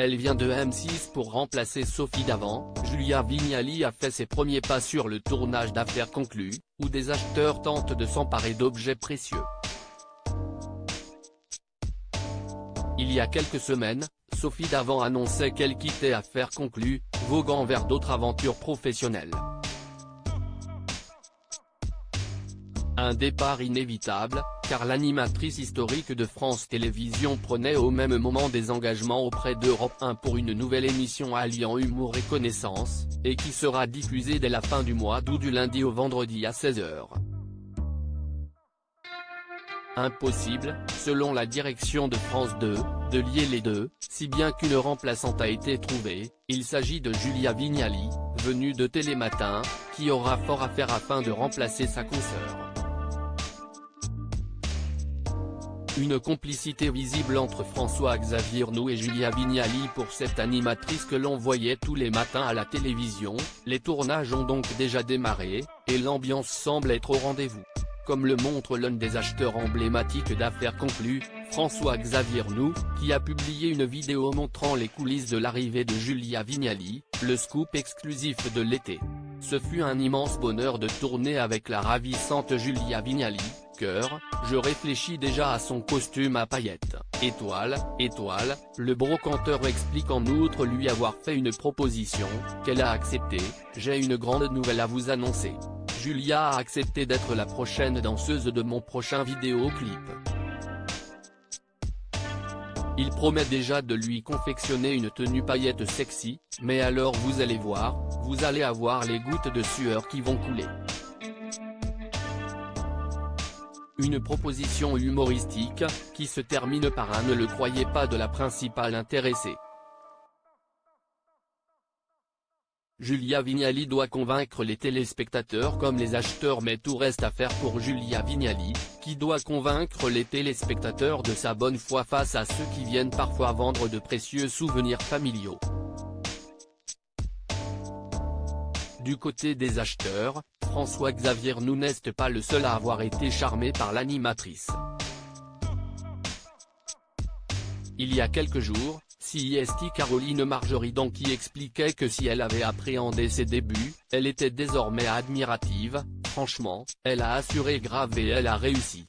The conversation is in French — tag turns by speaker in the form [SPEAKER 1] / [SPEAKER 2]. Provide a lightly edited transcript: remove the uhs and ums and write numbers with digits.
[SPEAKER 1] Elle vient de M6 pour remplacer Sophie Davant. Julia Vignali a fait ses premiers pas sur le tournage d'Affaires conclues, où des acheteurs tentent de s'emparer d'objets précieux. Il y a quelques semaines, Sophie Davant annonçait qu'elle quittait Affaires conclues, voguant vers d'autres aventures professionnelles. Un départ inévitable, car l'animatrice historique de France Télévisions prenait au même moment des engagements auprès d'Europe 1 pour une nouvelle émission alliant humour et connaissance, et qui sera diffusée dès la fin du mois d'août du lundi au vendredi à 16h. Impossible, selon la direction de France 2, de lier les deux, si bien qu'une remplaçante a été trouvée. Il s'agit de Julia Vignali, venue de Télématin, qui aura fort à faire afin de remplacer sa consoeur. Une complicité visible entre François-Xavier Arnoult et Julia Vignali pour cette animatrice que l'on voyait tous les matins à la télévision. Les tournages ont donc déjà démarré, et l'ambiance semble être au rendez-vous. Comme le montre l'un des acheteurs emblématiques d'Affaires conclues, François-Xavier Arnoult, qui a publié une vidéo montrant les coulisses de l'arrivée de Julia Vignali, le scoop exclusif de l'été. Ce fut un immense bonheur de tourner avec la ravissante Julia Vignali. Cœur, je réfléchis déjà à son costume à paillettes. Étoile, le brocanteur explique en outre lui avoir fait une proposition, qu'elle a acceptée. J'ai une grande nouvelle à vous annoncer. Julia a accepté d'être la prochaine danseuse de mon prochain vidéoclip. Il promet déjà de lui confectionner une tenue paillettes sexy, mais alors vous allez voir, vous allez avoir les gouttes de sueur qui vont couler. Une proposition humoristique, qui se termine par un « ne le croyez pas » de la principale intéressée. Julia Vignali doit convaincre les téléspectateurs comme les acheteurs, mais tout reste à faire pour Julia Vignali, qui doit convaincre les téléspectateurs de sa bonne foi face à ceux qui viennent parfois vendre de précieux souvenirs familiaux. Du côté des acheteurs, François-Xavier Arnoult n'est pas le seul à avoir été charmé par l'animatrice. Il y a quelques jours, CST Caroline Marjoridan qui expliquait que si elle avait appréhendé ses débuts, elle était désormais admirative. Franchement, elle a assuré grave et elle a réussi.